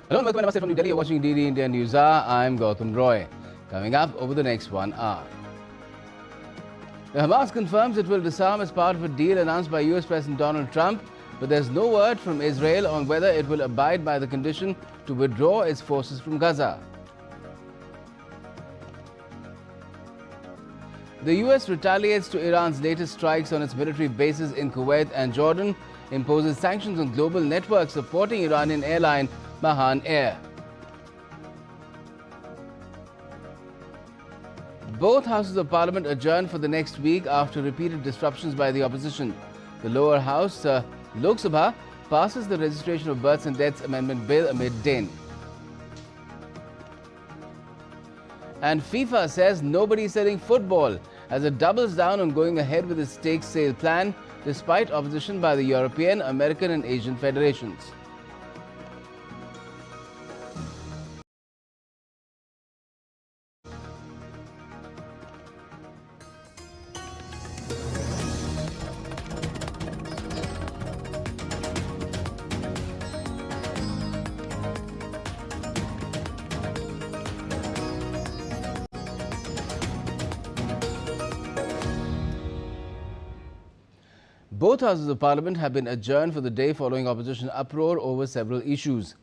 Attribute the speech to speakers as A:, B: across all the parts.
A: Hello and welcome namaste from New Delhi. You're watching DD India Newshour. I'm Gautam Roy. Coming up over the next 1 hour. The Hamas confirms it will disarm as part of a deal announced by US President Donald Trump, but there's no word from Israel on whether it will abide by the condition to withdraw its forces from Gaza. The US retaliates to Iran's latest strikes on its military bases in Kuwait and Jordan, imposes sanctions on global networks supporting Iranian airline Mahan Air. Both houses of parliament adjourned for the next week after repeated disruptions by the opposition. The lower house, Lok Sabha, passes the Registration of Births and Deaths Amendment Bill amid din. And FIFA says nobody's selling football as it doubles down on going ahead with its stake sale plan despite opposition by the European, American and Asian federations. Both houses of parliament have been adjourned for the day following opposition uproar over several issues.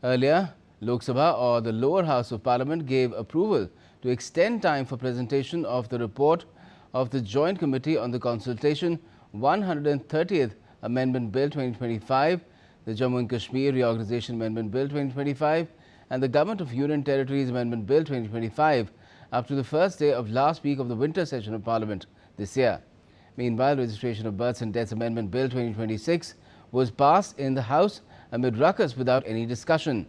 A: Earlier, Lok Sabha, or the lower house of parliament, gave approval to extend time for presentation of the report of the Joint Committee on the Consultation 130th Amendment Bill 2025, the Jammu and Kashmir Reorganisation Amendment Bill 2025 and the Government of Union Territories Amendment Bill 2025 up to the first day of last week of the winter session of Parliament this year. Meanwhile, Registration of Births and Deaths Amendment Bill 2026 was passed in the House amid ruckus without any discussion.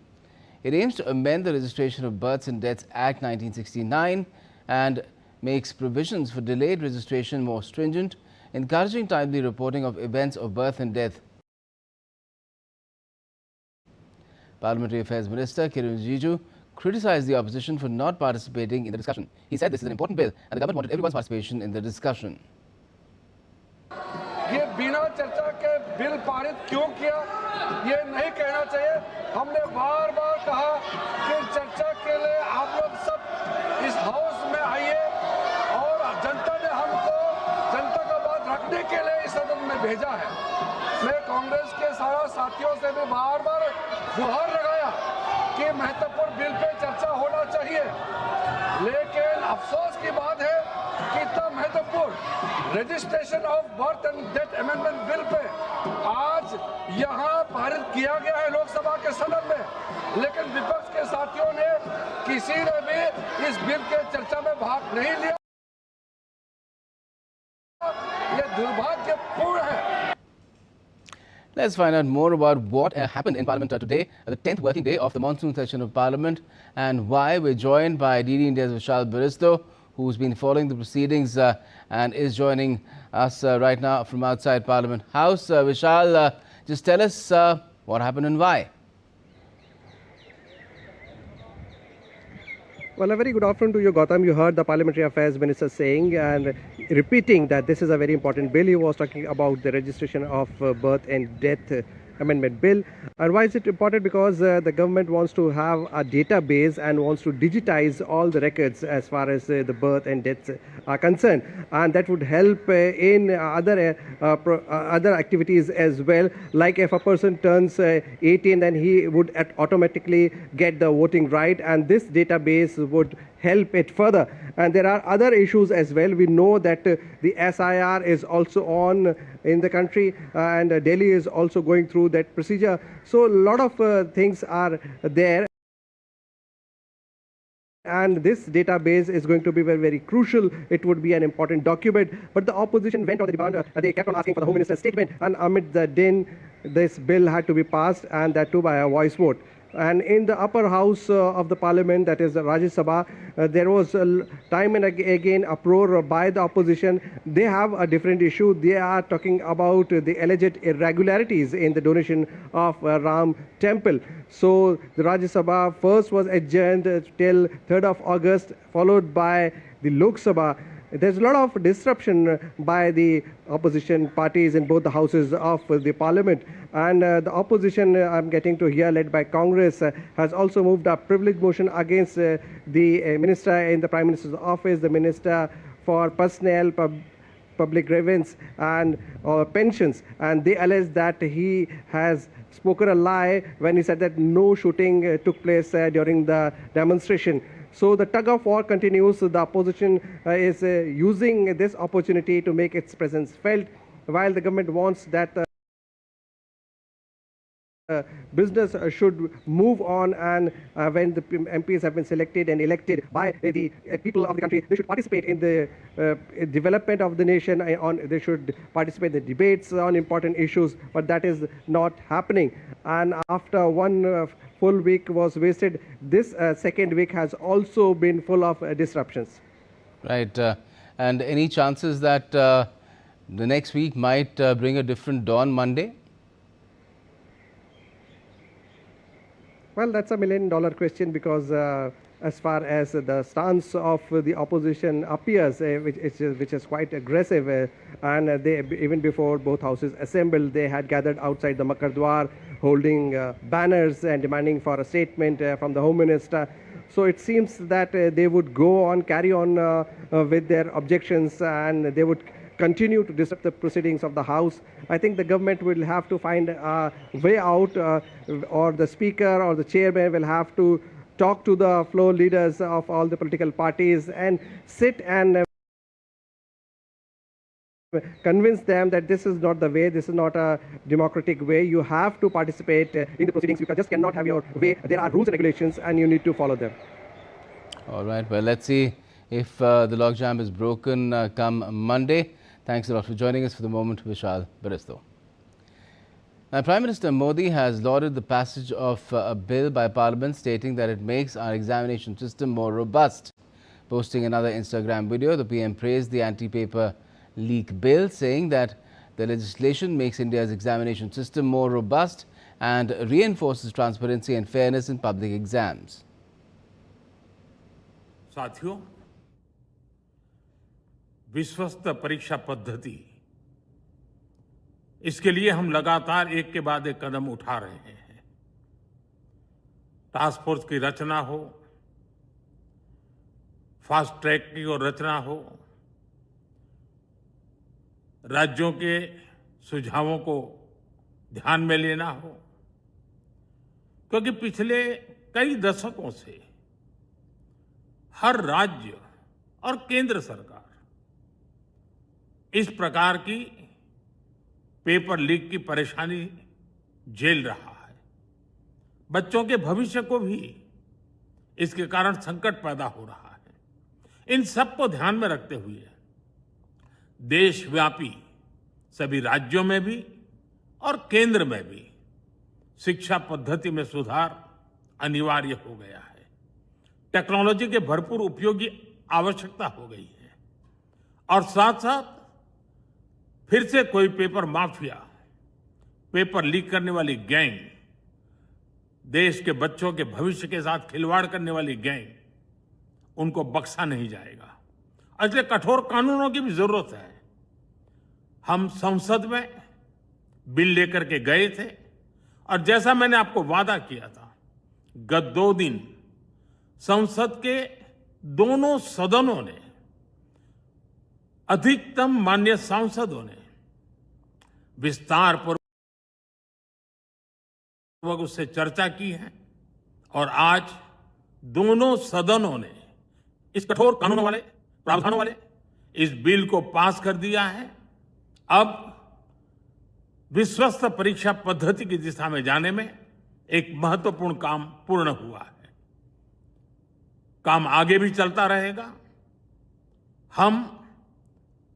A: It aims to amend the Registration of Births and Deaths Act 1969 and makes provisions for delayed registration more stringent, encouraging timely reporting of events of birth and death. Parliamentary Affairs Minister Kiren Rijiju criticized the opposition for not participating in the discussion. He said this is an important bill and the government wanted everyone's participation in the discussion.
B: ये बिना चर्चा के bill पारित क्यों किया, ये नहीं कहना चाहिए। हमने बार बार कहा कि चर्चा के लिए आप लोग सब इस हाउस में आइए और जनता ने हमको जनता का बात रखने के लिए इस सदन में भेजा है। मैं कांग्रेस के सारा साथियों से भी बार बार गुहार लगाया कि महत्वपूर्ण बिल पे चर्चा होना चाहिए, लेकिन अफसोस की बात है कि इतना महत्वपूर्ण registration of birth and death amendment bill pay आज यहाँ पारित किया गया है लोकसभा के सदन में, लेकिन विपक्ष के साथियों ने किसी ने भी इस बिल के चर्चा में भाग नहीं लिया। ये दुर्भाग्यपूर्ण है।
A: Let's find out more about what happened in Parliament today, the 10th working day of the monsoon session of Parliament, and why. We're joined by DD India's Vishal Baristo, who's been following the proceedings and is joining us right now from outside Parliament House. Vishal, just tell us what happened and why.
C: Well, a very good afternoon to you, Gautam. You heard the Parliamentary Affairs Minister saying and repeating that this is a very important bill. He was talking about the registration of birth and death amendment bill. And why is it important? Because the government wants to have a database and wants to digitize all the records as far as the birth and deaths are concerned, and that would help in other activities as well. Like if a person turns 18, then he would automatically get the voting right, and this database would help it further. And there are other issues as well. We know that the SIR is also on in the country, and Delhi is also going through that procedure. So a lot of things are there, and this database is going to be very, very crucial. It would be an important document. But the opposition went on the demand. They kept on asking for the Home Minister's statement, and amid the din, this bill had to be passed, and that too by a voice vote. And in the upper house of the parliament, that is the Rajya Sabha, there was time and again uproar by the opposition. They have a different issue. They are talking about the alleged irregularities in the donation of Ram temple. So the Rajya Sabha first was adjourned till 3rd of August, followed by the Lok Sabha. there's a lot of disruption by the opposition parties in both the houses of the parliament. And the opposition, I'm getting to hear, led by Congress, has also moved a privilege motion against the minister in the Prime Minister's office, the Minister for Personnel, Public Grievance and pensions. And they allege that he has spoken a lie when he said that no shooting took place during the demonstration. So the tug of war continues. The opposition is using this opportunity to make its presence felt, while the government wants that business should move on, and when the MPs have been selected and elected by the people of the country, they should participate in the development of the nation. They should participate in the debates on important issues, but that is not happening. And after one full week was wasted, this second week has also been full of disruptions.
A: Right. And any chances that the next week might bring a different dawn Monday?
C: Well, that's $1 million question, because as far as the stance of the opposition appears, which is quite aggressive, and they, even before both houses assembled, they had gathered outside the Makar Dwar holding banners and demanding for a statement from the Home Minister. So it seems that they would go on, carry on with their objections, and they would continue to disrupt the proceedings of the House. I think the government will have to find a way out, or the Speaker or the Chairman will have to talk to the floor leaders of all the political parties and sit and convince them that this is not the way, this is not a democratic way. You have to participate in the proceedings. You just cannot have your way. There are rules and regulations, and you need to follow them.
A: All right. Well, let's see if the logjam is broken come Monday. Thanks a lot for joining us. For the moment, Vishal Baristo. Now, Prime Minister Modi has lauded the passage of a bill by Parliament stating that it makes our examination system more robust. Posting another Instagram video, the PM praised the anti-paper leak bill, saying that the legislation makes India's examination system more robust and reinforces transparency and fairness in public exams.
D: साथियों, विश्वस्त परीक्षा पद्धति, इसके लिए हम लगातार एक के बाद एक कदम उठा रहे हैं। टास्क फोर्स की रचना हो, फास्ट ट्रैक की और रचना हो, राज्यों के सुझावों को ध्यान में लेना हो, क्योंकि पिछले कई दशकों से हर राज्य और केंद्र सरकार इस प्रकार की पेपर लीक की परेशानी झेल रहा है। बच्चों के भविष्य को भी इसके कारण संकट पैदा हो रहा है। इन सब को ध्यान में रखते हुए देशव्यापी सभी राज्यों में भी और केंद्र में भी शिक्षा पद्धति में सुधार अनिवार्य हो गया है। टेक्नोलॉजी के भरपूर उपयोग की आवश्यकता हो गई है और साथ साथ फिर से कोई पेपर माफिया, पेपर लीक करने वाली गैंग, देश के बच्चों के भविष्य के साथ खिलवाड़ करने वाली गैंग, उनको बख्शा नहीं जाएगा। इसलिए कठोर कानूनों की भी जरूरत है। हम संसद में बिल लेकर के गए थे और जैसा मैंने आपको वादा किया था, गत 2 दिन संसद के दोनों सदनों ने, अधिकतम माननीय सांसदों ने विस्तार पूर्वक उससे चर्चा की है और आज दोनों सदनों ने इस कठोर कानूनों वाले, प्रावधानों वाले इस बिल को पास कर दिया है। अब विश्वस्त परीक्षा पद्धति की दिशा में जाने में एक महत्वपूर्ण काम पूर्ण हुआ है। काम आगे भी चलता रहेगा। हम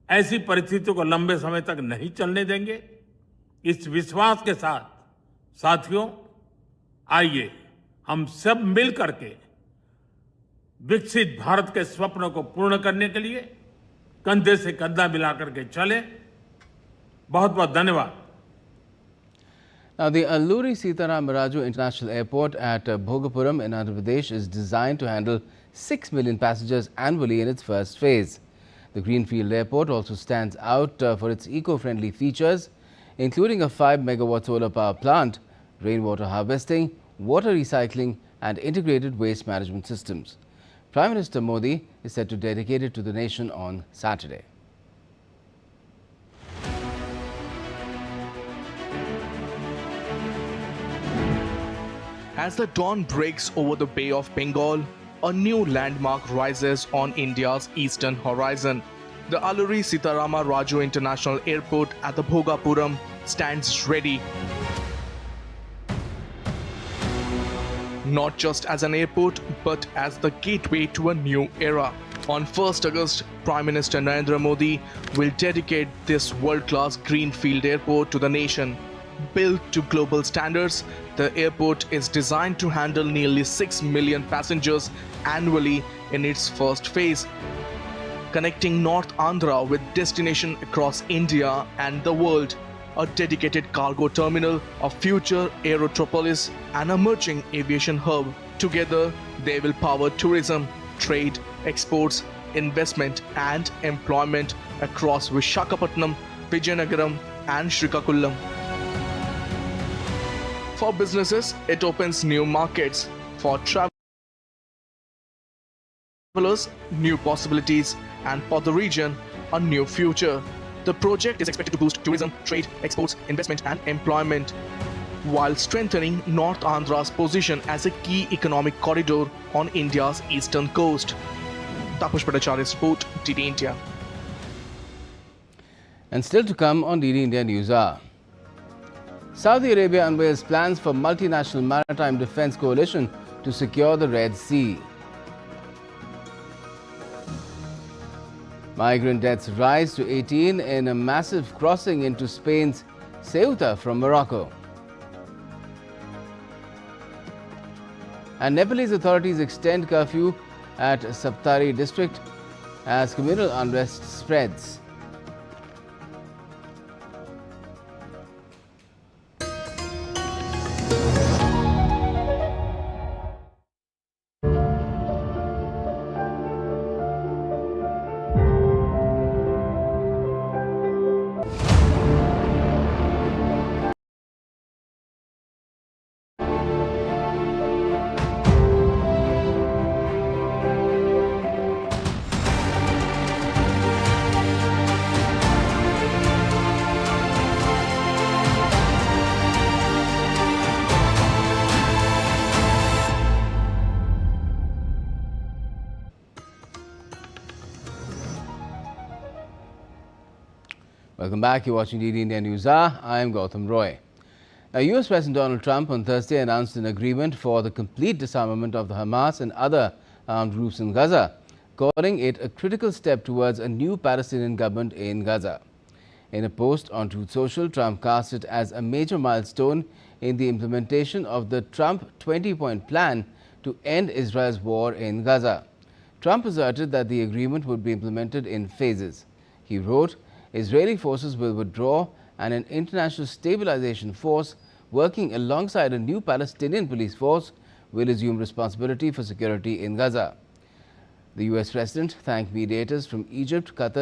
D: ऐसी परिस्थितियों को लंबे समय तक नहीं चलने देंगे। इस विश्वास के साथ साथियों, आइए हम सब मिल करके विकसित भारत के स्वप्न को पूर्ण करने के लिए कंधे से कंधा मिलाकर के चलें। बहुत बहुत धन्यवाद।
A: Now, the Alluri Sitaram Raju International Airport at Bhogapuram in Andhra Pradesh is designed to handle 6 million passengers annually in its first phase. The Greenfield Airport also stands out for its eco-friendly features, including a 5-megawatt solar power plant, rainwater harvesting, water recycling and integrated waste management systems. Prime Minister Modi is set to dedicate it to the nation on Saturday.
E: As the dawn breaks over the Bay of Bengal, a new landmark rises on India's eastern horizon. The Alluri Sitarama Raju International Airport at the Bhogapuram stands ready. Not just as an airport, but as the gateway to a new era. On 1st August, Prime Minister Narendra Modi will dedicate this world-class greenfield airport to the nation. Built to global standards, the airport is designed to handle nearly 6 million passengers annually in its first phase, connecting North Andhra with destination across India and the world. A dedicated cargo terminal, a future aerotropolis, and emerging aviation hub. Together, they will power tourism, trade, exports, investment, and employment across Vishakhapatnam, Vizianagaram, and Srikakulam. For businesses, it opens new markets. For travelers, new possibilities, and for the region, a new future. The project is expected to boost tourism, trade, exports, investment, and employment, while strengthening North Andhra's position as a key economic corridor on India's eastern coast. Tapush Bhattacharya's report, DD India.
A: And still to come on DD India Newshour. Saudi Arabia unveils plans for multinational maritime defense coalition to secure the Red Sea. Migrant deaths rise to 18 in a massive crossing into Spain's Ceuta from Morocco. And Nepalese authorities extend curfew at Saptari district as communal unrest spreads. Welcome back. You're watching DD India Newshour. I am Gautam Roy. Now, US President Donald Trump on Thursday announced an agreement for the complete disarmament of the Hamas and other armed groups in Gaza, calling it a critical step towards a new Palestinian government in Gaza. In a post on Truth Social, Trump cast it as a major milestone in the implementation of the Trump 20-point plan to end Israel's war in Gaza. Trump asserted that the agreement would be implemented in phases. He wrote, Israeli forces will withdraw and an international stabilization force working alongside a new Palestinian police force will assume responsibility for security in Gaza. The US President thanked mediators from Egypt, Qatar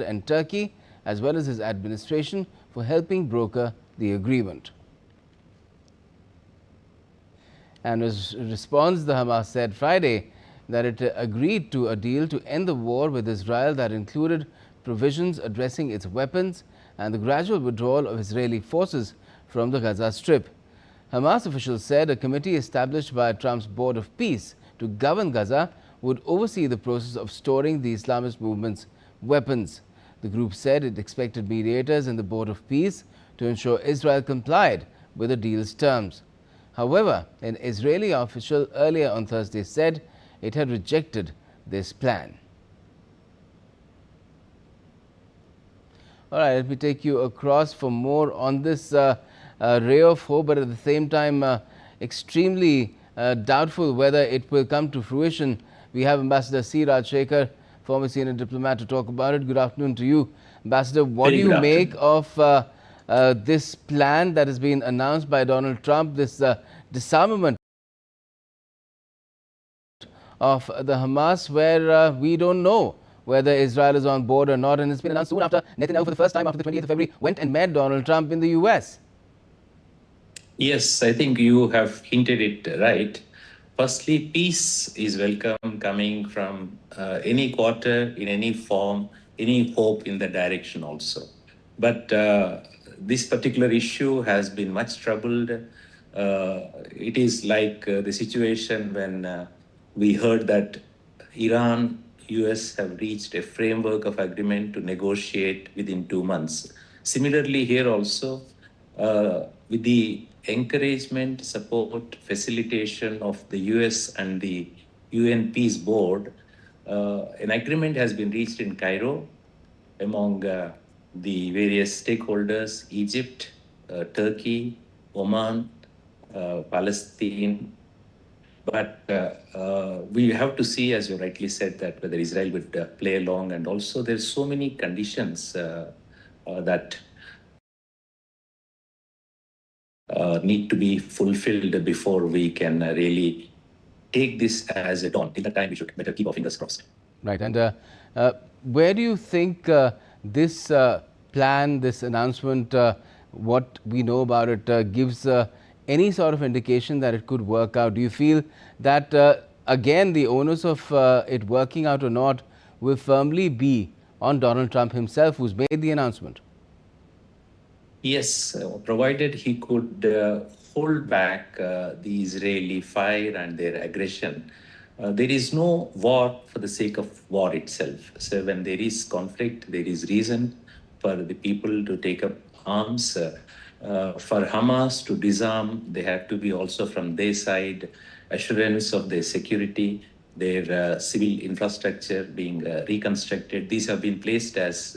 A: and Turkey, as well as his administration, for helping broker the agreement. And as a response, the Hamas said Friday that it agreed to a deal to end the war with Israel that included provisions addressing its weapons and the gradual withdrawal of Israeli forces from the Gaza Strip. Hamas officials said a committee established by Trump's Board of Peace to govern Gaza would oversee the process of storing the Islamist movement's weapons. The group said it expected mediators in the Board of Peace to ensure Israel complied with the deal's terms. However, an Israeli official earlier on Thursday said it had rejected this plan. All right, let me take you across for more on this ray of hope, but at the same time extremely doubtful whether it will come to fruition. We have Ambassador C. Rajshekhar, former senior diplomat, to talk about it. Good afternoon to you. Ambassador, what do you make of this plan that has been announced by Donald Trump, this disarmament of the Hamas, where we don't know whether Israel is on board or not, and it's been announced soon after Netanyahu, for the first time after the 28th of February, went and met Donald Trump in the US.
F: Yes, I think you have hinted it right. Firstly, peace is welcome coming from any quarter, in any form, any hope in that direction also. But this particular issue has been much troubled. It is like the situation when we heard that Iran, US have reached a framework of agreement to negotiate within 2 months. Similarly, here also, with the encouragement, support, facilitation of the US and the UN Peace Board, an agreement has been reached in Cairo among the various stakeholders: Egypt, Turkey, Oman, Palestine. But we have to see, as you rightly said, that whether Israel would play along, and also there's so many conditions that need to be fulfilled before we can really take this as a dawn. Till that time, we should better keep our fingers crossed.
A: Right. And where do you think this plan, this announcement, what we know about it, gives any sort of indication that it could work out? Do you feel that, again, the onus of it working out or not will firmly be on Donald Trump himself, who's made the announcement?
F: Yes, provided he could hold back the Israeli fire and their aggression. There is no war for the sake of war itself. So when there is conflict, there is reason for the people to take up arms. For Hamas to disarm, they have to be also from their side assurance of their security, their civil infrastructure being reconstructed. These have been placed as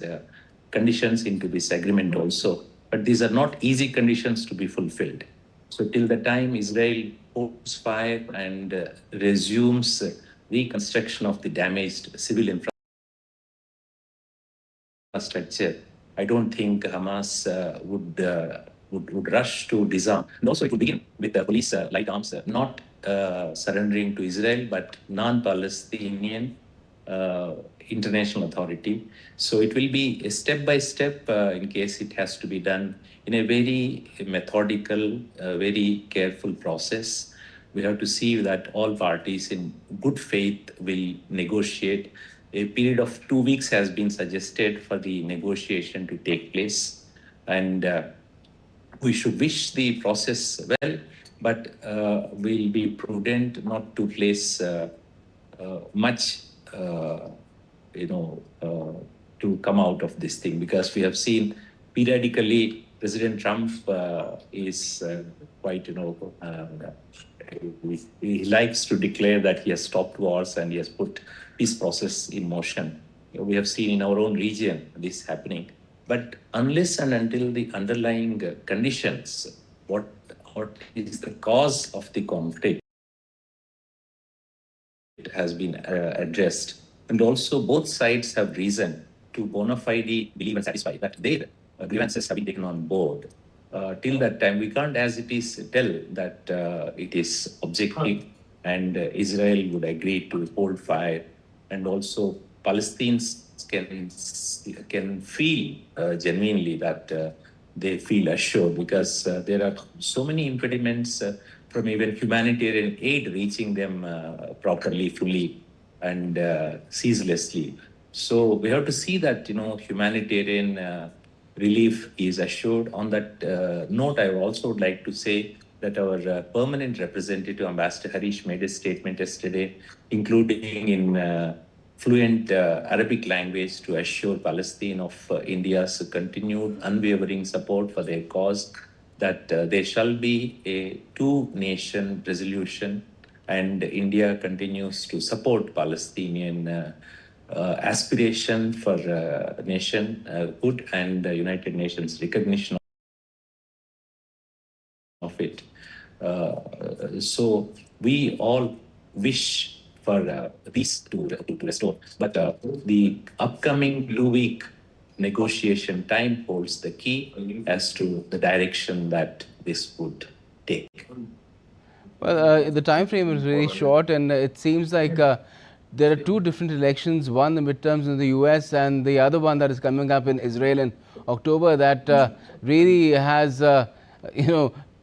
F: conditions into this agreement also. But these are not easy conditions to be fulfilled. So till the time Israel holds fire and resumes reconstruction of the damaged civil infrastructure, I don't think Hamas would rush to disarm. And also it would begin with the police light arms not surrendering to Israel, but non-Palestinian international authority. So it will be a step-by-step in case it has to be done in a very methodical, very careful process. We have to see that all parties in good faith will negotiate. A period of 2 weeks has been suggested for the negotiation to take place. And we should wish the process well, but we'll be prudent not to place much to come out of this thing, because we have seen periodically President Trump is quite, he likes to declare that he has stopped wars and he has put peace process in motion. We have seen in our own region this happening. But unless and until the underlying conditions, what is the cause of the conflict, has been addressed, and also both sides have reason to bona fide believe and satisfy that their grievances have been taken on board. Till that time, we can't, as it is, tell that it is objective and Israel would agree to hold fire, and also Palestinians can feel genuinely that they feel assured, because there are so many impediments from even humanitarian aid reaching them properly, fully, and ceaselessly. So we have to see that humanitarian relief is assured. On that note, I also would like to say that our permanent representative, Ambassador Harish, made a statement yesterday, including in fluent Arabic language, to assure Palestine of India's continued unwavering support for their cause, that there shall be a two-nation resolution, and India continues to support Palestinian aspiration for nationhood and United Nations recognition of it. So we all wish for peace to restore, but the upcoming 2-week negotiation time holds the key as to the direction that this would take.
A: Well, the time frame is very short, and it seems like there are two different elections, one the midterms in the US and the other one that is coming up in Israel in October, that really has,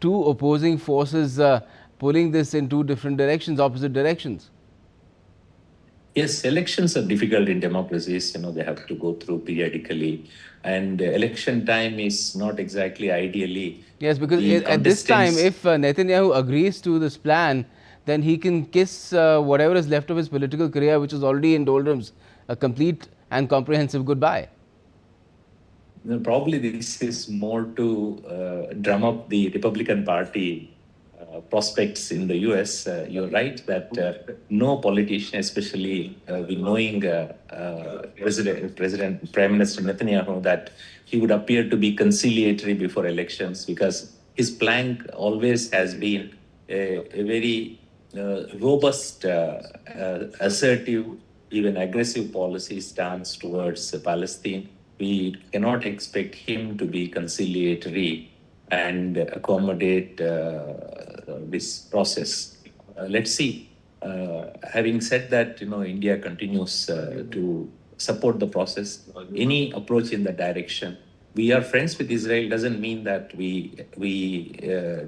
A: two opposing forces pulling this in two different directions, opposite directions.
F: Yes, elections are difficult in democracies. They have to go through periodically, and election time is not exactly ideally.
A: Yes, because
F: The
A: at this time,
F: contestants-
A: if Netanyahu agrees to this plan, then he can kiss whatever is left of his political career, which is already in doldrums, a complete and comprehensive goodbye.
F: Probably this is more to drum up the Republican Party prospects in the US. You're right that no politician, especially we knowing Prime Minister Netanyahu, that he would appear to be conciliatory before elections, because his plank always has been a very robust, assertive, even aggressive policy stance towards Palestine. We cannot expect him to be conciliatory and accommodate this process. Let's see. Having said that, India continues to support the process. Any approach in that direction. We are friends with Israel doesn't mean that we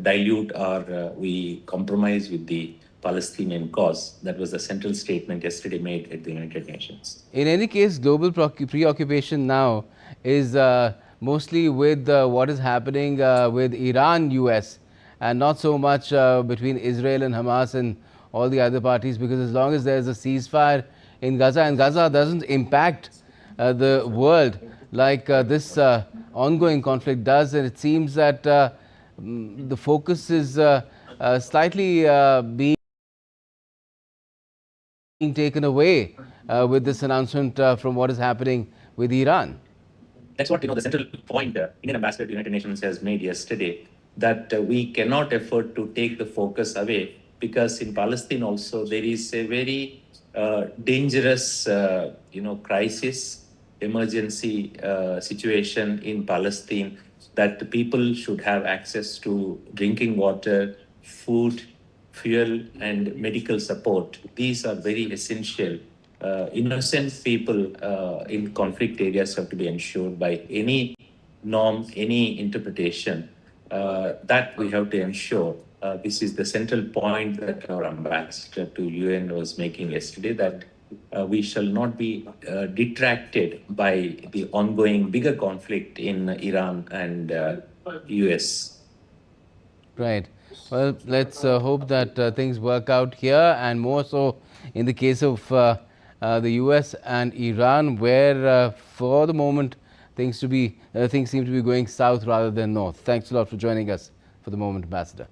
F: dilute or we compromise with the Palestinian cause. That was the central statement yesterday made at the United Nations.
A: In any case, global preoccupation now is mostly with what is happening with Iran, US, and not so much between Israel and Hamas and all the other parties, because as long as there is a ceasefire in Gaza, and Gaza doesn't impact the world like this ongoing conflict does, and it seems that the focus is slightly being taken away with this announcement from what is happening with Iran.
F: That's what the central point Indian Ambassador to the United Nations has made yesterday, that we cannot afford to take the focus away, because in Palestine also there is a very dangerous crisis, emergency situation in Palestine, that the people should have access to drinking water, food, fuel, and medical support. These are very essential. Innocent people in conflict areas have to be ensured by any norm, any interpretation. That we have to ensure. This is the central point that our ambassador to UN was making yesterday, that we shall not be detracted by the ongoing bigger conflict in Iran and US.
A: Right. Well, let's hope that things work out here, and more so in the case of the US and Iran, where for the moment things seem to be going south rather than north. Thanks a lot for joining us for the moment, Ambassador.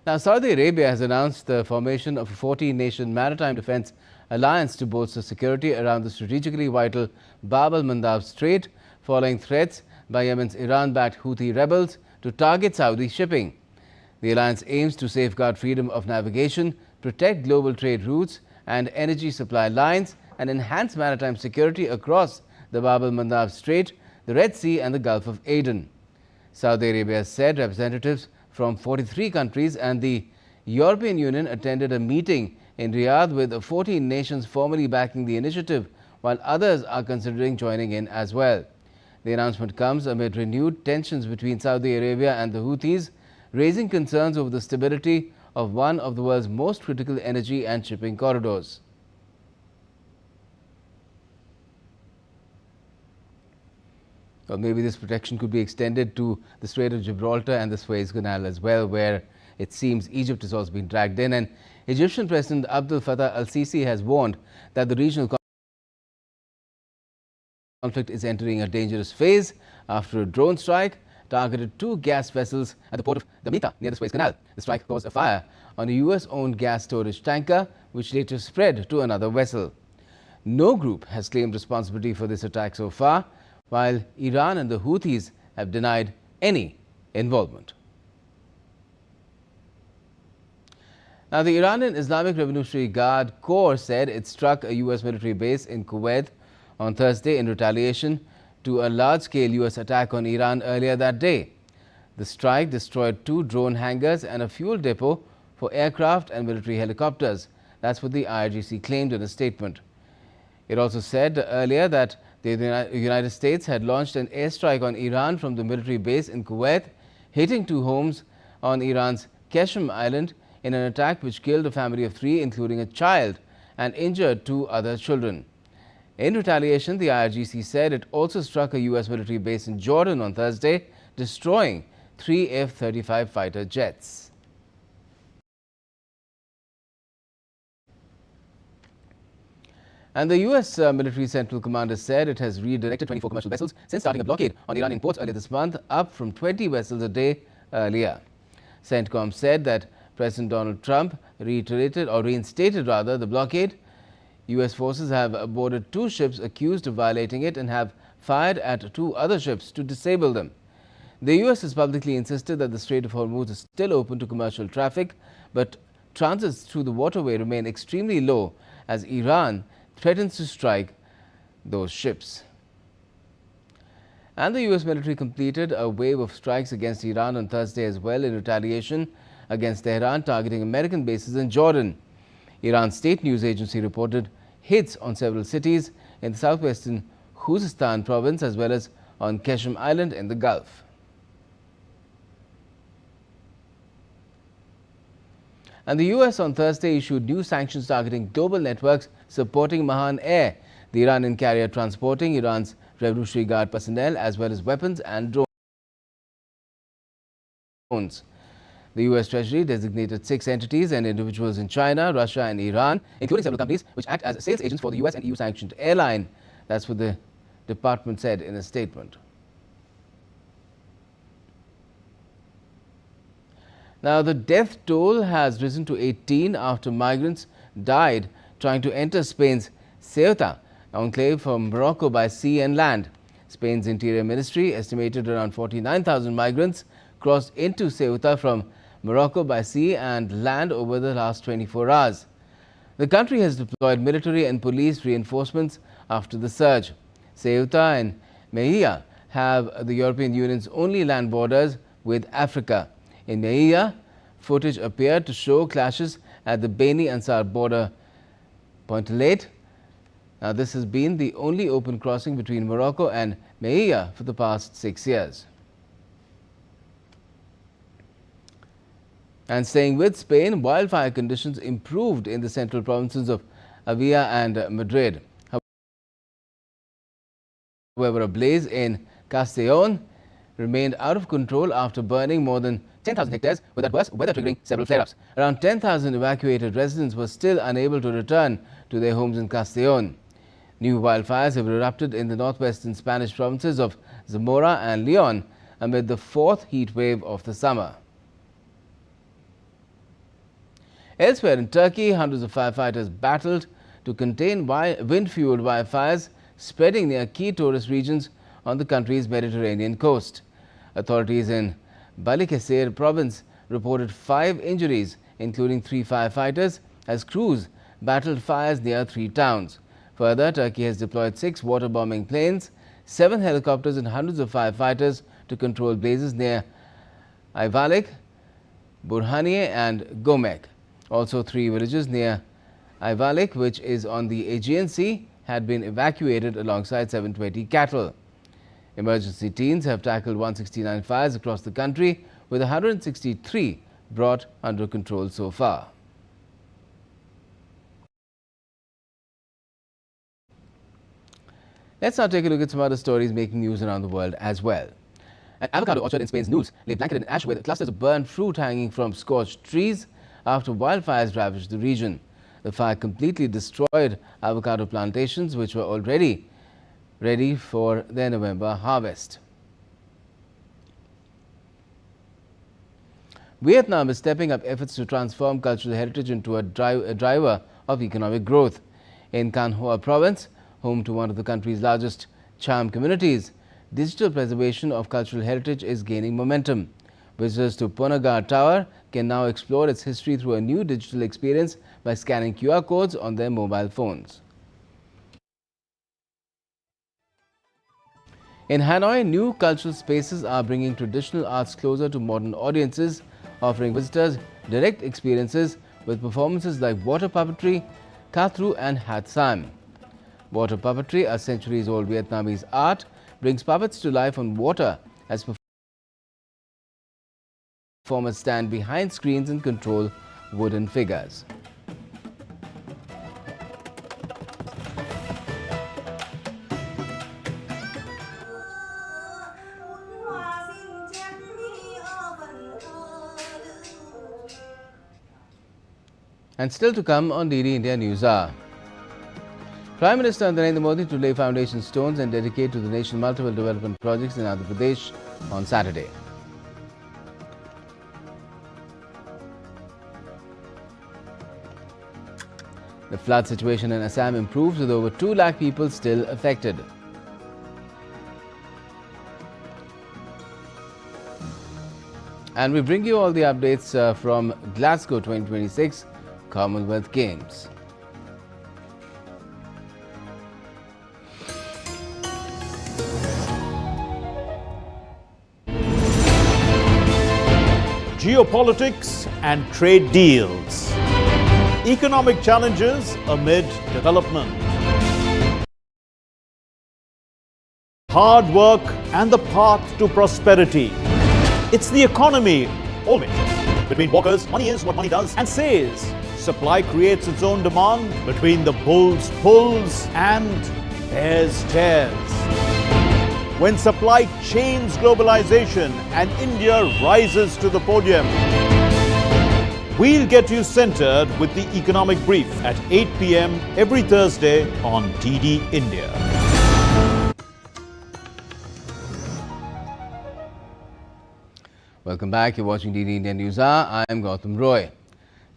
A: Now, Saudi Arabia has announced the formation of a 14-nation maritime defense alliance to bolster security around the strategically vital Bab al-Mandab Strait, following threats by Yemen's Iran-backed Houthi rebels to target Saudi shipping. The alliance aims to safeguard freedom of navigation, protect global trade routes and energy supply lines, and enhance maritime security across the Bab al-Mandab Strait, the Red Sea and the Gulf of Aden. Saudi Arabia said representatives from 43 countries and the European Union attended a meeting in Riyadh with 14 nations formally backing the initiative, while others are considering joining in as well. The announcement comes amid renewed tensions between Saudi Arabia and the Houthis, raising concerns over the stability of one of the world's most critical energy and shipping corridors. Well, maybe this protection could be extended to the Strait of Gibraltar and the Suez Canal as well, where it seems Egypt has also been dragged in. And Egyptian President Abdel Fattah al-Sisi has warned that the regional conflict is entering a dangerous phase after a drone strike targeted 2 gas vessels at the port of Damietta near the Suez Canal. The strike caused a fire on a US-owned gas storage tanker, which later spread to another vessel. No group has claimed responsibility for this attack so far, while Iran and the Houthis have denied any involvement. Now, the Iranian Islamic Revolutionary Guard Corps said it struck a US military base in Kuwait on Thursday in retaliation to a large-scale US attack on Iran earlier that day. The strike destroyed 2 drone hangars and a fuel depot for aircraft and military helicopters. That's what the IRGC claimed in a statement. It also said earlier that the United States had launched an airstrike on Iran from the military base in Kuwait, hitting 2 homes on Iran's Qasem Island in an attack which killed a family of 3, including a child, and injured 2 other children. In retaliation, the IRGC said it also struck a U.S. military base in Jordan on Thursday, destroying 3 F-35 fighter jets. And the U.S. military central commander said it has redirected 24 commercial vessels since starting a blockade on Iranian ports earlier this month, up from 20 vessels a day earlier. CENTCOM said that President Donald Trump reinstated the blockade. U.S. forces have boarded 2 ships accused of violating it and have fired at 2 other ships to disable them. The U.S. has publicly insisted that the Strait of Hormuz is still open to commercial traffic, but transits through the waterway remain extremely low as Iran threatens to strike those ships. And the U.S. military completed a wave of strikes against Iran on Thursday as well in retaliation against Tehran, targeting American bases in Jordan. Iran's state news agency reported hits on several cities in the southwestern Khuzestan province as well as on Qasem Island in the Gulf. And the U.S. on Thursday issued new sanctions targeting global networks supporting Mahan Air, the Iranian carrier transporting Iran's Revolutionary Guard personnel as well as weapons and drones. The U.S. Treasury designated 6 entities and individuals in China, Russia and Iran, including several companies which act as sales agents for the U.S. and EU-sanctioned airline. That's what the department said in a statement. Now, the death toll has risen to 18 after migrants died trying to enter Spain's Ceuta enclave from Morocco by sea and land. Spain's Interior Ministry estimated around 49,000 migrants crossed into Ceuta from Morocco by sea and land over the last 24 hours. The country has deployed military and police reinforcements after the surge. Ceuta and Melilla have the European Union's only land borders with Africa. In Melilla, footage appeared to show clashes at the Beni Ansar border pointillate. Now, this has been the only open crossing between Morocco and Melilla for the past 6 years. And staying with Spain, wildfire conditions improved in the central provinces of Avia and Madrid. However, a blaze in Castellón remained out of control after burning more than 10,000 hectares, with adverse weather triggering several flare-ups. Around 10,000 evacuated residents were still unable to return to their homes in Castellón. New wildfires have erupted in the northwestern Spanish provinces of Zamora and Leon amid the 4th heat wave of the summer. Elsewhere in Turkey, hundreds of firefighters battled to contain wind-fueled wildfires spreading near key tourist regions on the country's Mediterranean coast. Authorities in Balıkesir province reported 5 injuries, including 3 firefighters, as crews battled fires near 3 towns. Further, Turkey has deployed 6 waterbombing planes, 7 helicopters and hundreds of firefighters to control blazes near Ayvalık, Burhaniye and Gomek. Also, 3 villages near Ayvalık, which is on the Aegean Sea, had been evacuated alongside 720 cattle. Emergency teams have tackled 169 fires across the country, with 163 brought under control so far. Let's now take a look at some other stories making news around the world as well. An avocado orchard in Spain's Nules lay blanketed in ash with clusters of burned fruit hanging from scorched trees after wildfires ravaged the region. The fire completely destroyed avocado plantations, which were already ready for their November harvest. Vietnam is stepping up efforts to transform cultural heritage into a driver of economic growth. In Can Hoa province, home to one of the country's largest Cham communities, digital preservation of cultural heritage is gaining momentum. Visitors to Ponagar Tower can now explore its history through a new digital experience by scanning QR codes on their mobile phones. In Hanoi, new cultural spaces are bringing traditional arts closer to modern audiences, offering visitors direct experiences with performances like water puppetry, Katru and Hatsam. Water puppetry, a centuries-old Vietnamese art, brings puppets to life on water as performers stand behind screens and control wooden figures. And still to come on DD India Newshour. Prime Minister Narendra Modi to lay foundation stones and dedicate to the nation multiple development projects in Andhra Pradesh on Saturday. The flood situation in Assam improves with over 2 lakh people still affected. And we bring you all the updates from Glasgow 2026 Commonwealth Games.
G: Geopolitics and trade deals. Economic challenges amid development. Hard work and the path to prosperity. It's the economy, always. Between walkers, money is what money does and says. Supply creates its own demand. Between the bulls pulls and bears tears. When supply chains globalization and India rises to the podium. We'll get you centered with the economic brief at 8 p.m. every Thursday on DD India.
A: Welcome back. You're watching DD India Newshour. I am Gautam Roy.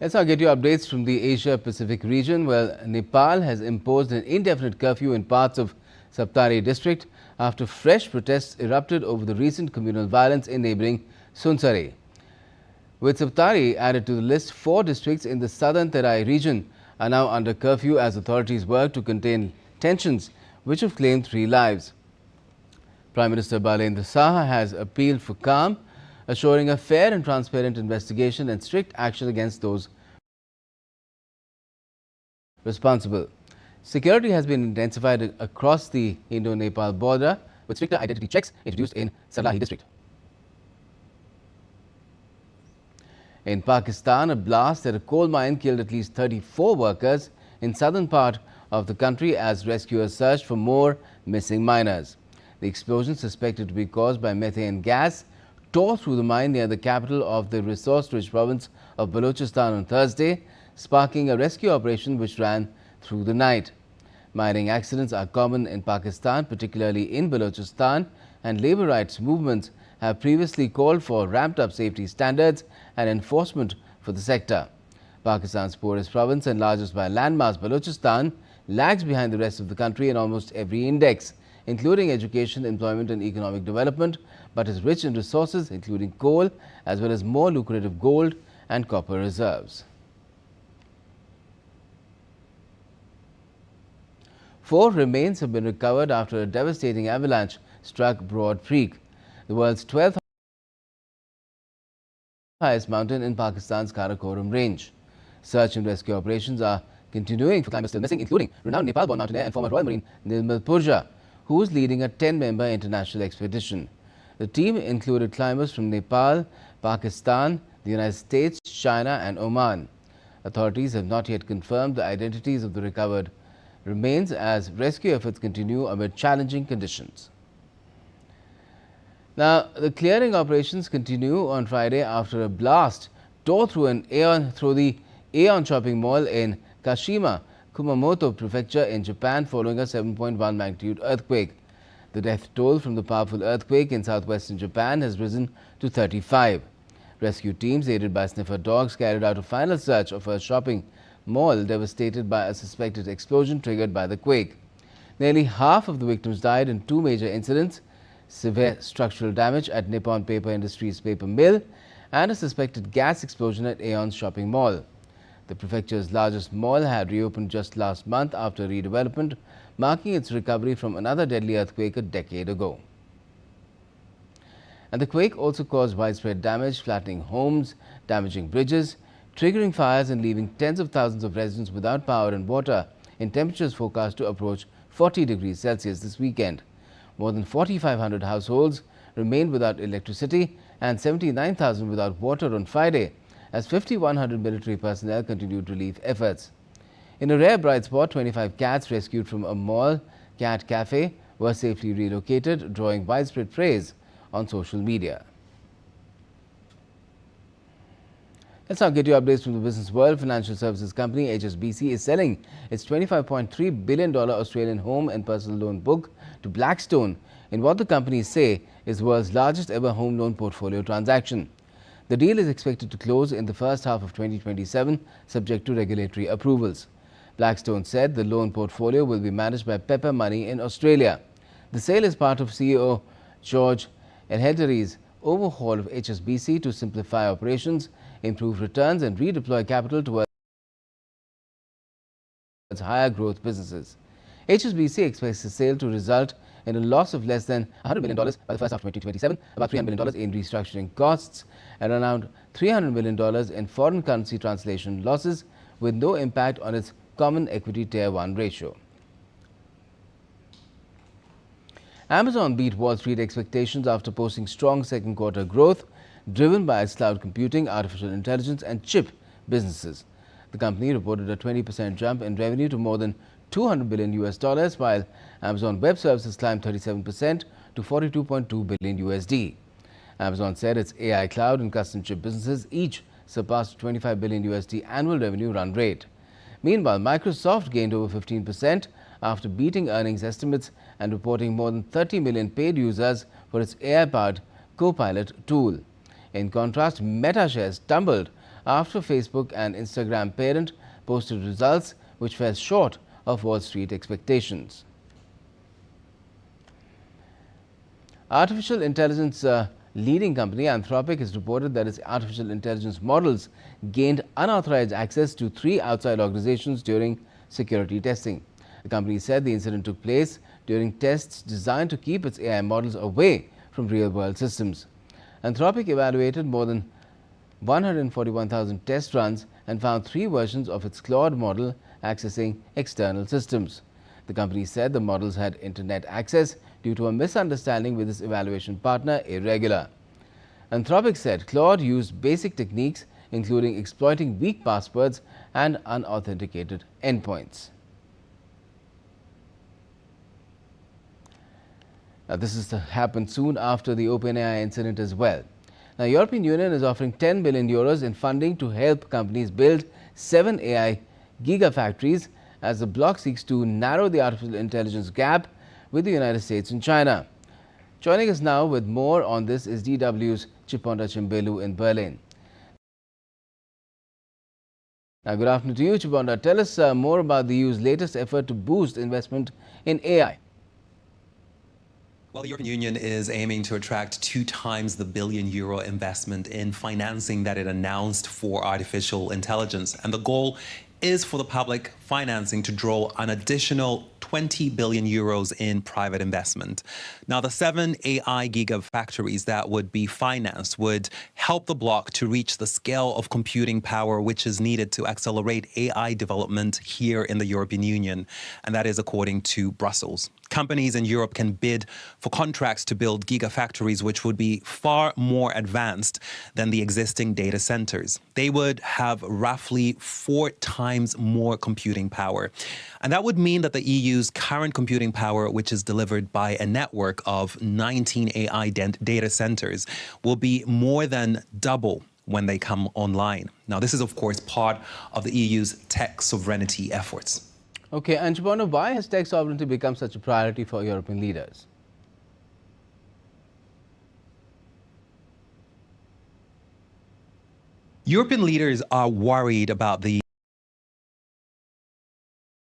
A: Let's now get you updates from the Asia-Pacific region. Well, Nepal has imposed an indefinite curfew in parts of Saptari district after fresh protests erupted over the recent communal violence in neighbouring Sunsari. With Saptari added to the list, 4 districts in the southern Terai region are now under curfew as authorities work to contain tensions which have claimed 3 lives. Prime Minister Balendra Saha has appealed for calm, assuring a fair and transparent investigation and strict action against those responsible. Security has been intensified across the Indo-Nepal border with stricter identity checks introduced in Sarlahi district. In Pakistan, a blast at a coal mine killed at least 34 workers in southern part of the country as rescuers searched for more missing miners. The explosion, suspected to be caused by methane gas, tore through the mine near the capital of the resource-rich province of Balochistan on Thursday, sparking a rescue operation which ran through the night. Mining accidents are common in Pakistan, particularly in Balochistan, and labour rights movements have previously called for ramped-up safety standards and enforcement for the sector. Pakistan's poorest province and largest by landmass, Balochistan, lags behind the rest of the country in almost every index, including education, employment and economic development, but is rich in resources including coal as well as more lucrative gold and copper reserves. 4 remains have been recovered after a devastating avalanche struck Broad Peak, the world's 12th highest mountain in Pakistan's Karakoram range. Search and rescue operations are continuing for climbers still missing, including renowned Nepal-born mountaineer and former Royal Marine Nirmal Purja, who is leading a 10-member international expedition. The team included climbers from Nepal, Pakistan, the United States, China and Oman. Authorities have not yet confirmed the identities of the recovered remains as rescue efforts continue amid challenging conditions. Now, the clearing operations continue on Friday after a blast tore through the Aeon shopping mall in Kashima, Kumamoto Prefecture in Japan following a 7.1 magnitude earthquake. The death toll from the powerful earthquake in southwestern Japan has risen to 35. Rescue teams aided by sniffer dogs carried out a final search of a shopping mall devastated by a suspected explosion triggered by the quake. Nearly half of the victims died in 2 major incidents: severe structural damage at Nippon Paper Industries paper mill and a suspected gas explosion at Aeon's shopping mall. The prefecture's largest mall had reopened just last month after redevelopment, marking its recovery from another deadly earthquake a decade ago. And the quake also caused widespread damage, flattening homes, damaging bridges, triggering fires and leaving tens of thousands of residents without power and water in temperatures forecast to approach 40 degrees Celsius this weekend. More than 4,500 households remained without electricity and 79,000 without water on Friday, as 5,100 military personnel continued relief efforts. In a rare bright spot, 25 cats rescued from a mall cat cafe were safely relocated, drawing widespread praise on social media. Let's now get you updates from the business world. Financial services company HSBC is selling its $25.3 billion Australian home and personal loan book to Blackstone in what the companies say is the world's largest ever home loan portfolio transaction. The deal is expected to close in the first half of 2027, subject to regulatory approvals. Blackstone said the loan portfolio will be managed by Pepper Money in Australia. The sale is part of CEO George Elhedery's overhaul of HSBC to simplify operations, improve returns and redeploy capital towards higher growth businesses. HSBC expects the sale to result in a loss of less than $100 million by the first half of 2027, about $300 million in restructuring costs, and around $300 million in foreign currency translation losses, with no impact on its Common Equity Tier 1 ratio. Amazon beat Wall Street expectations after posting strong second quarter growth, driven by its cloud computing, artificial intelligence and chip businesses. The company reported a 20% jump in revenue to more than $200 billion, while Amazon Web Services climbed 37% to $42.2 billion. Amazon said its AI cloud and custom chip businesses each surpassed $25 billion annual revenue run rate. Meanwhile, Microsoft gained over 15% after beating earnings estimates and reporting more than 30 million paid users for its AI-powered Copilot tool. In contrast, Meta shares tumbled after Facebook and Instagram parent posted results which fell short of Wall Street expectations. Artificial intelligence leading company Anthropic has reported that its artificial intelligence models gained unauthorized access to 3 outside organizations during security testing. The company said the incident took place during tests designed to keep its AI models away from real-world systems. Anthropic evaluated more than 141,000 test runs and found 3 versions of its Claude model accessing external systems. The company said the models had internet access due to a misunderstanding with its evaluation partner, Irregular. Anthropic said Claude used basic techniques including exploiting weak passwords and unauthenticated endpoints. Now, this is to happen soon after the OpenAI incident as well. Now, European Union is offering 10 billion euros in funding to help companies build 7 AI gigafactories as the bloc seeks to narrow the artificial intelligence gap with the United States and China. Joining us now with more on this is DW's Chiponda Chimbelu in Berlin. Now, good afternoon to you, Chiponda. Tell us more about the EU's latest effort to boost investment in AI.
H: Well, the European Union is aiming to attract 2 times the billion-euro investment in financing that it announced for artificial intelligence. And the goal is for the public financing to draw an additional 20 billion euros in private investment. Now, the 7 AI gigafactories that would be financed would help the bloc to reach the scale of computing power which is needed to accelerate AI development here in the European Union, and that is according to Brussels. Companies in Europe can bid for contracts to build gigafactories which would be far more advanced than the existing data centers. They would have roughly 4 times more computing power. And that would mean that the EU's current computing power, which is delivered by a network of 19 AI data centers, will be more than double when they come online. Now, this is, of course, part of the EU's tech sovereignty efforts.
A: Okay, and Chiponda, why has tech sovereignty become such a priority for European leaders?
H: European leaders are worried about the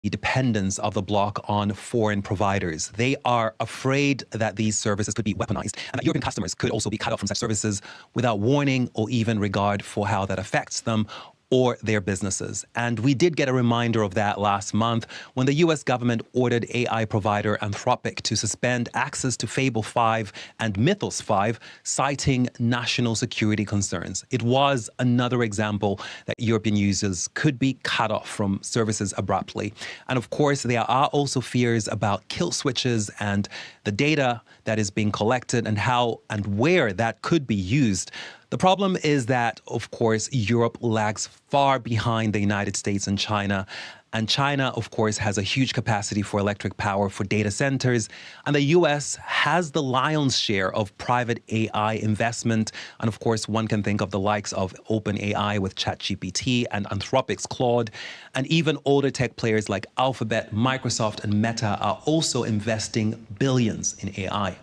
H: dependence of the bloc on foreign providers. They are afraid that these services could be weaponized and that European customers could also be cut off from such services without warning or even regard for how that affects them or their businesses. And we did get a reminder of that last month when the US government ordered AI provider Anthropic to suspend access to Fable 5 and Mythos 5, citing national security concerns. It was another example that European users could be cut off from services abruptly. And of course, there are also fears about kill switches and the data that is being collected and how and where that could be used. The problem is that, of course, Europe lags far behind the United States and China. And China, of course, has a huge capacity for electric power for data centers. And the US has the lion's share of private AI investment. And of course, one can think of the likes of OpenAI with ChatGPT and Anthropic's Claude. And even older tech players like Alphabet, Microsoft, and Meta are also investing billions in AI.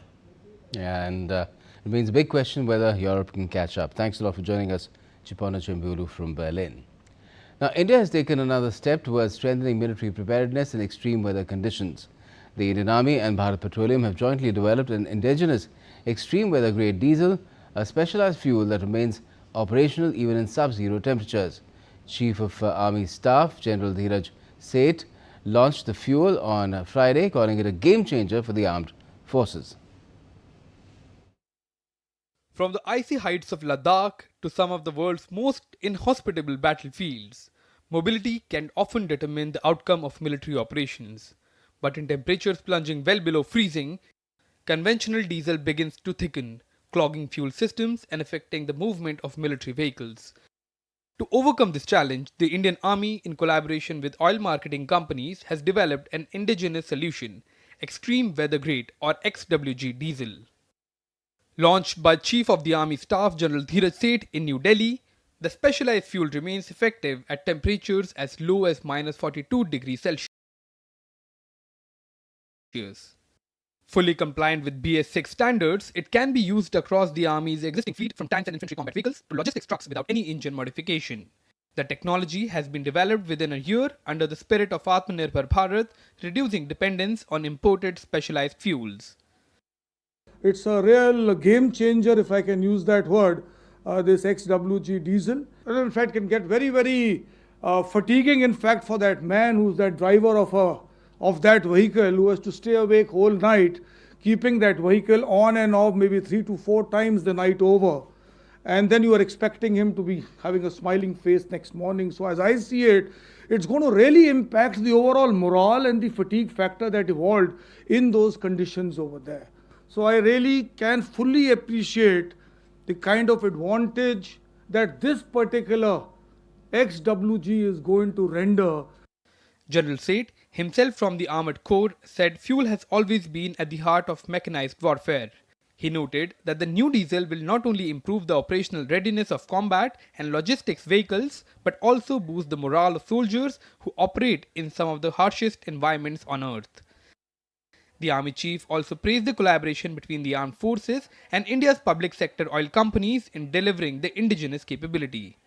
A: Yeah, and it remains a big question whether Europe can catch up. Thanks a lot for joining us, Chipona Chimbulu from Berlin. Now, India has taken another step towards strengthening military preparedness in extreme weather conditions. The Indian Army and Bharat Petroleum have jointly developed an indigenous extreme weather grade diesel, a specialized fuel that remains operational even in sub-zero temperatures. Chief of Army Staff General Dheeraj Seth launched the fuel on Friday, calling it a game changer for the armed forces.
I: From the icy heights of Ladakh to some of the world's most inhospitable battlefields, mobility can often determine the outcome of military operations. But in temperatures plunging well below freezing, conventional diesel begins to thicken, clogging fuel systems and affecting the movement of military vehicles. To overcome this challenge, the Indian Army, in collaboration with oil marketing companies, has developed an indigenous solution, Extreme Weather Grade or XWG diesel. Launched by Chief of the Army Staff General Dheeraj Seth in New Delhi, the specialized fuel remains effective at temperatures as low as -42 degrees Celsius. Fully compliant with BS6 standards, it can be used across the Army's existing fleet from tanks and infantry combat vehicles to logistics trucks without any engine modification. The technology has been developed within a year under the spirit of Atmanirbhar Bharat, reducing dependence on imported specialized fuels.
B: It's a real game changer, if I can use that word, this XWG diesel. And in fact, can get very, very fatiguing, in fact, for that man who's that driver of that vehicle, who has to stay awake whole night, keeping that vehicle on and off maybe 3 to 4 times the night over. And then you are expecting him to be having a smiling face next morning. So as I see it, it's going to really impact the overall morale and the fatigue factor that evolved in those conditions over there. So I really can fully appreciate the kind of advantage that this particular XWG is going to render.
I: General Seth, himself from the Armored Corps, said fuel has always been at the heart of mechanized warfare. He noted that the new diesel will not only improve the operational readiness of combat and logistics vehicles, but also boost the morale of soldiers who operate in some of the harshest environments on earth. The Army Chief also praised the collaboration between the armed forces and India's public sector oil companies in delivering the indigenous capability.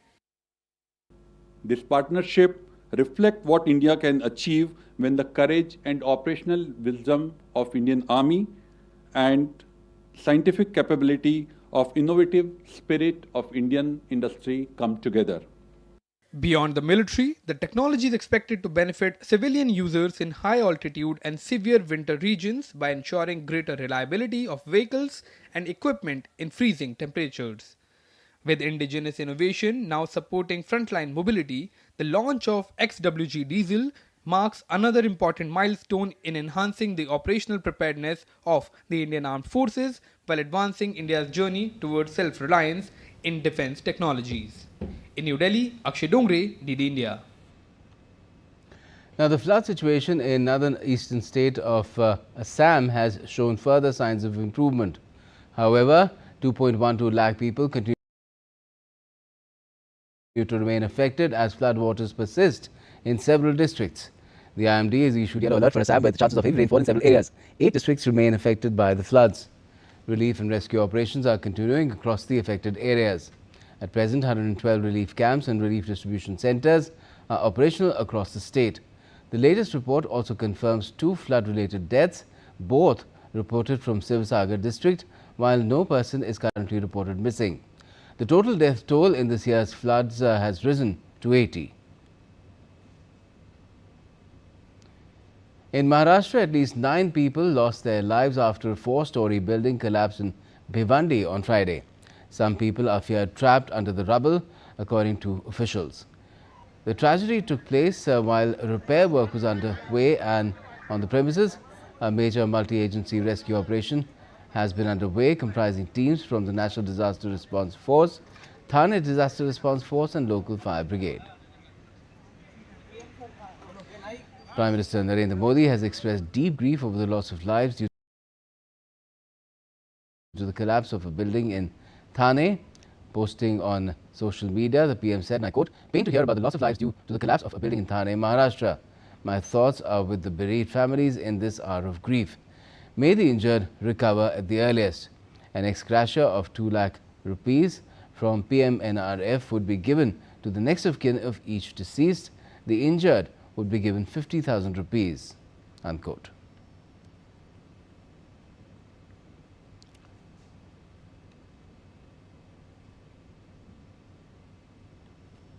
J: This partnership reflects what India can achieve when the courage and operational wisdom of Indian Army and scientific capability of innovative spirit of Indian industry come together.
I: Beyond the military, the technology is expected to benefit civilian users in high altitude and severe winter regions by ensuring greater reliability of vehicles and equipment in freezing temperatures. With indigenous innovation now supporting frontline mobility, the launch of XWG diesel marks another important milestone in enhancing the operational preparedness of the Indian Armed Forces while advancing India's journey towards self-reliance in defense technologies. In New Delhi, Akshay Dongre, DD India.
A: Now, the flood situation in northern eastern state of Assam has shown further signs of improvement. However, 2.12 lakh people continue to remain affected as floodwaters persist in several districts. The IMD has issued yellow alert for Assam with chances of heavy rainfall in several areas. 8 districts remain affected by the floods. Relief and rescue operations are continuing across the affected areas. At present, 112 relief camps and relief distribution centres are operational across the state. The latest report also confirms 2 flood-related deaths, both reported from Sivasagar district, while no person is currently reported missing. The total death toll in this year's floods has risen to 80. In Maharashtra, at least 9 people lost their lives after a 4-story building collapsed in Bhiwandi on Friday. Some people are feared trapped under the rubble, according to officials. The tragedy took place while repair work was underway, and on the premises, a major multi-agency rescue operation has been underway, comprising teams from the National Disaster Response Force, Thane Disaster Response Force and local fire brigade. Prime Minister Narendra Modi has expressed deep grief over the loss of lives due to the collapse of a building in Thane. Posting on social media, the PM said, and I quote, "Pain to hear about the loss of lives due to the collapse of a building in Thane, Maharashtra. My thoughts are with the bereaved families in this hour of grief. May the injured recover at the earliest. An ex-gratia of 2 lakh rupees from PM NRF would be given to the next of kin of each deceased. The injured would be given 50,000 rupees." Unquote.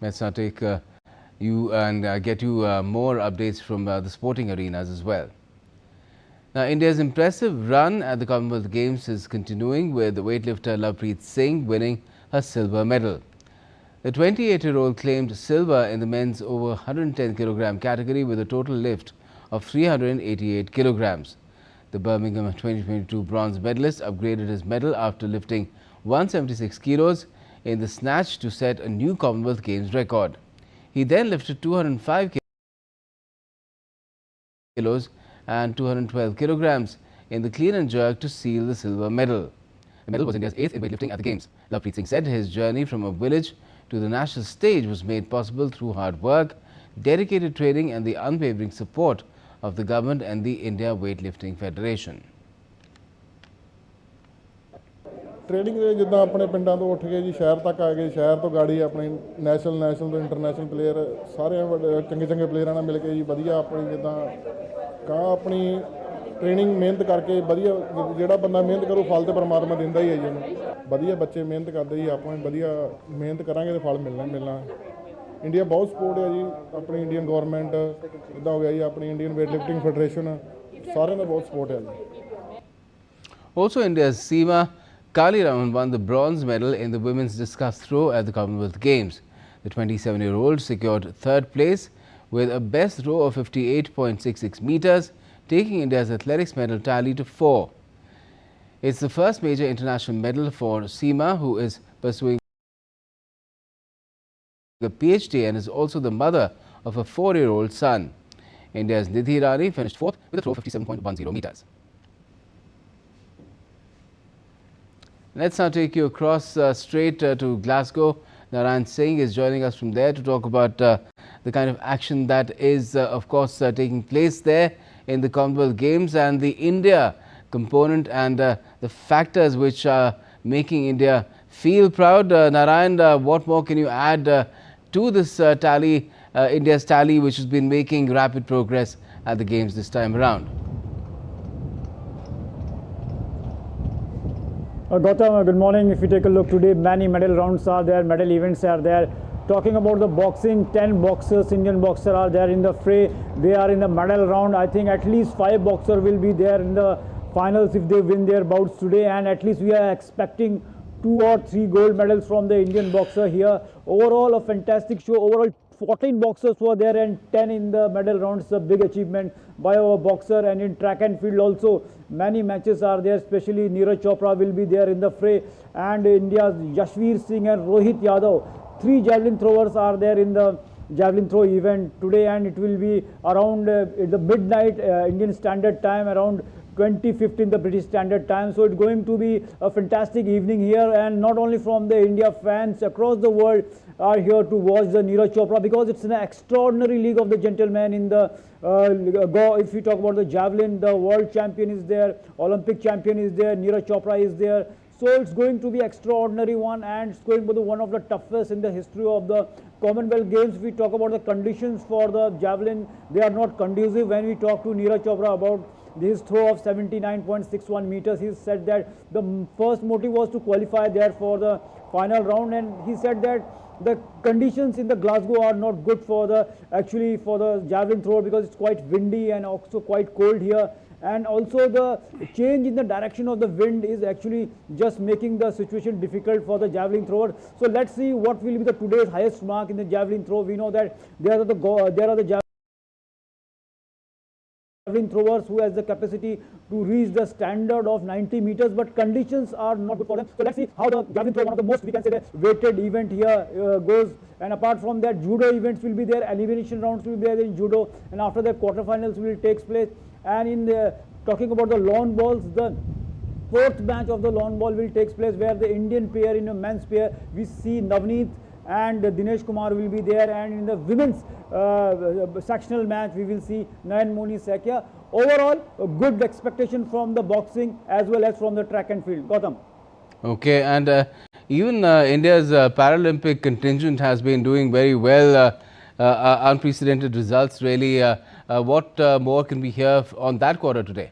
A: Let's now take you and get you more updates from the sporting arenas as well. Now, India's impressive run at the Commonwealth Games is continuing, with the weightlifter Lovepreet Singh winning her silver medal. The 28-year-old claimed silver in the men's over 110 kilogram category with a total lift of 388 kilograms. The Birmingham 2022 bronze medalist upgraded his medal after lifting 176 kilos in the snatch to set a new Commonwealth Games record. He then lifted 205 kilos and 212 kilograms in the clean and jerk to seal the silver medal. The medal was India's 8th in weightlifting at the Games. Lovepreet Singh said his journey from a village to the national stage was made possible through hard work, dedicated training and the unwavering support of the government and the India Weightlifting Federation.
K: Training ਦੇ ਜਿੱਦਾਂ ਆਪਣੇ ਪਿੰਡਾਂ ਤੋਂ ਉੱਠ ਕੇ ਜੀ ਸ਼ਹਿਰ ਤੱਕ ਆ ਗਏ, ਸ਼ਹਿਰ ਤੋਂ ਗਾੜੀ ਆਪਣੇ ਨੈਸ਼ਨਲ ਤੋਂ ਇੰਟਰਨੈਸ਼ਨਲ ਪਲੇਅਰ ਸਾਰਿਆਂ ਵੱਡੇ ਚੰਗੇ ਪਲੇਅਰਾਂ ਨਾਲ ਮਿਲ ਕੇ ਜੀ ਵਧੀਆ ਆਪਣੀ ਜਿੱਦਾਂ ਕਾ ਆਪਣੀ ਟ੍ਰੇਨਿੰਗ ਮਿਹਨਤ ਕਰਕੇ ਵਧੀਆ ਜਿਹੜਾ ਬੰਦਾ ਮਿਹਨਤ ਕਰੂ ਫਲ ਤੇ ਪਰਮਾਤਮਾ ਦਿੰਦਾ ਹੀ ਹੈ ਜੀ ਉਹਨੂੰ ਵਧੀਆ ਬੱਚੇ ਮਿਹਨਤ ਕਰਦੇ ਜੀ ਆਪਾਂ ਵਧੀਆ ਮਿਹਨਤ ਕਰਾਂਗੇ ਤੇ ਫਲ ਮਿਲਣਾ ਇੰਡੀਆ ਬਹੁਤ ਸਪੋਰਟ ਹੈ ਜੀ ਆਪਣੀ ਇੰਡੀਅਨ ਗਵਰਨਮੈਂਟ ਇਦਾਂ ਹੋ ਗਿਆ ਜੀ ਆਪਣੀ ਇੰਡੀਅਨ ਵੇਟਲਿਫਟਿੰਗ ਫੈਡਰੇਸ਼ਨ ਸਾਰਿਆਂ ਦਾ ਬਹੁਤ ਸਪੋਰਟ ਹੈ ਜੀ
A: Also, India's Seema Kaliraman won the bronze medal in the women's discus throw at the Commonwealth Games. The 27-year-old secured 3rd place with a best throw of 58.66 meters, taking India's athletics medal tally to 4. It's the first major international medal for Seema, who is pursuing a PhD and is also the mother of a 4-year-old son. India's Nidhi Rani finished 4th with a throw of 57.10 meters. Let's now take you across straight to Glasgow. Narayan Singh is joining us from there to talk about the kind of action that is, of course, taking place there in the Commonwealth Games and the India component and the factors which are making India feel proud. Narayan, what more can you add to this tally, India's tally, which has been making rapid progress at the Games this time around?
L: Gautam, good morning. If you take a look today, many medal rounds are there, medal events are there. Talking about the boxing, 10 boxers, Indian boxers are there in the fray. They are in the medal round. I think at least 5 boxers will be there in the finals if they win their bouts today. And at least we are expecting 2 or 3 gold medals from the Indian boxer here. Overall, a fantastic show. Overall, 14 boxers were there and 10 in the medal rounds. A big achievement by our boxer. And in track and field also, many matches are there, especially Neeraj Chopra will be there in the fray, and India's Yashveer Singh and Rohit Yadav. 3 javelin throwers are there in the javelin throw event today, and it will be around the midnight Indian Standard Time, around 20:15 the British Standard Time. So it's going to be a fantastic evening here, and not only from the India fans across the world are here to watch the Neeraj Chopra, because it's an extraordinary league of the gentlemen in the if we talk about the javelin, the world champion is there, Olympic champion is there, Neeraj Chopra is there. So it's going to be extraordinary one, and it's going to be one of the toughest in the history of the Commonwealth Games. If we talk about the conditions for the javelin, they are not conducive. When we talk to Neeraj Chopra about his throw of 79.61 meters, he said that the first motive was to qualify there for the final round, and he said that the conditions in the Glasgow are not good for the javelin thrower, because it's quite windy and also quite cold here. And also the change in the direction of the wind is actually just making the situation difficult for the javelin thrower. So let's see what will be the today's highest mark in the javelin throw. We know that there are the javelin throwers who has the capacity to reach the standard of 90 meters, but conditions are not good for them. So let's see how the javelin throw, one of the most, we can say, the weighted event here goes. And apart from that, judo events will be there, elimination rounds will be there in judo, and after that quarterfinals will take place. And in the talking about the lawn bowls, the fourth match of the lawn ball will take place, where the Indian pair in a men's pair, we see Navneet and Dinesh Kumar will be there, and in the women's sectional match we will see Nayan Moni Sakya. Overall, a good expectation from the boxing as well as from the track and field. Gautam.
A: Okay, and even India's Paralympic contingent has been doing very well, unprecedented results really. What more can we hear on that quarter today?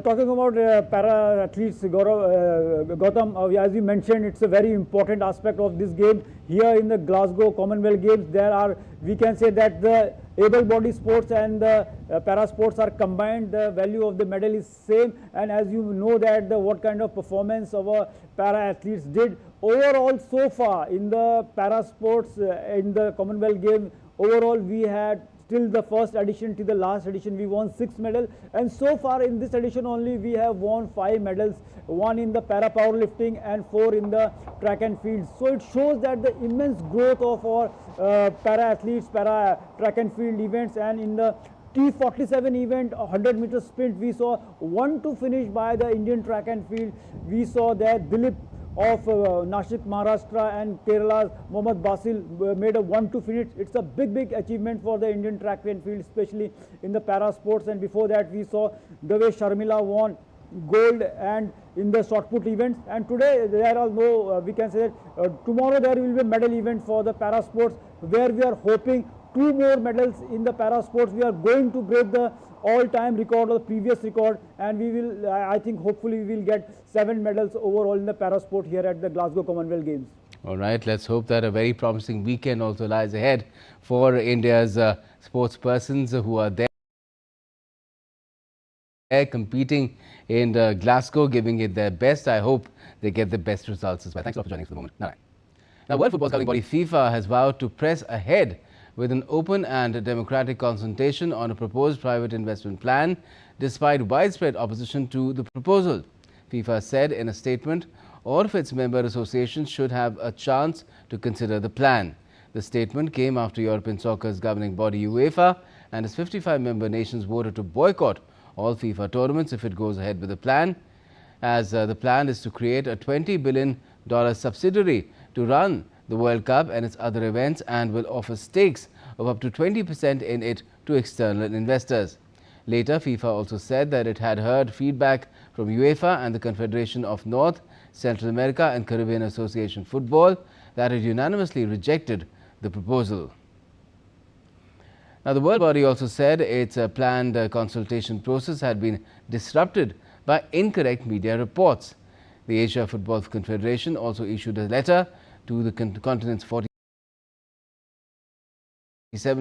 L: Talking about para athletes, Gautam, as you mentioned, it's a very important aspect of this game. Here in the Glasgow Commonwealth Games, there are, we can say that the able-bodied sports and the para sports are combined. The value of the medal is same, and as you know that what kind of performance our para athletes did overall so far in the para sports in the Commonwealth Games. Overall, we had till the first edition to the last edition we won 6 medals, and so far in this edition only we have won 5 medals, 1 in the para powerlifting and 4 in the track and field. So it shows that the immense growth of our para athletes, para track and field events. And in the T47 event, 100 meter sprint, we saw 1 to finish by the Indian track and field. We saw that Dilip of Nashik, Maharashtra, and Kerala's Mohammad Basil made a 1 to finish. It's a big achievement for the Indian track and field, especially in the para sports. And before that we saw Dave Sharmila won gold and in the shot put events. And today there are no, we can say that tomorrow there will be a medal event for the para sports, where we are hoping 2 more medals in the para sports. We are going to break the all-time record or the previous record, and we will, I think, hopefully we will get 7 medals overall in the para sport here at the Glasgow Commonwealth Games.
A: All right, let's hope that a very promising weekend also lies ahead for India's sports persons who are there competing in Glasgow, giving it their best. I hope they get the best results as well. Thanks a lot for joining us for the moment. Now, World Football's governing body FIFA has vowed to press ahead with an open and democratic consultation on a proposed private investment plan, despite widespread opposition to the proposal. FIFA said in a statement, all of its member associations should have a chance to consider the plan. The statement came after European soccer's governing body UEFA and its 55 member nations voted to boycott all FIFA tournaments if it goes ahead with the plan, as the plan is to create a $20 billion subsidiary to run the World Cup and its other events, and will offer stakes of up to 20% in it to external investors. Later, FIFA also said that it had heard feedback from UEFA and the Confederation of North, Central America and Caribbean Association Football that had unanimously rejected the proposal. Now, the World Body also said its planned consultation process had been disrupted by incorrect media reports. The Asia Football Confederation also issued a letter to the continent's 47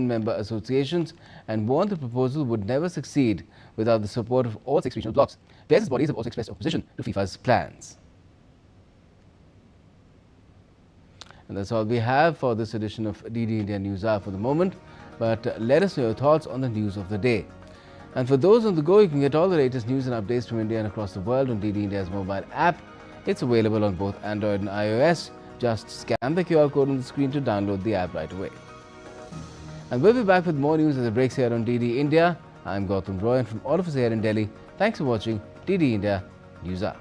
A: member associations and warned the proposal would never succeed without the support of all 6 regional blocs. Players' bodies have also expressed opposition to FIFA's plans. And that's all we have for this edition of DD India Newshour for the moment. But let us know your thoughts on the news of the day. And for those on the go, you can get all the latest news and updates from India and across the world on DD India's mobile app. It's available on both Android and iOS. Just scan the QR code on the screen to download the app right away. And we'll be back with more news as it breaks here on DD India. I'm Gautam Roy, and from all of us here in Delhi, thanks for watching DD India Newshour.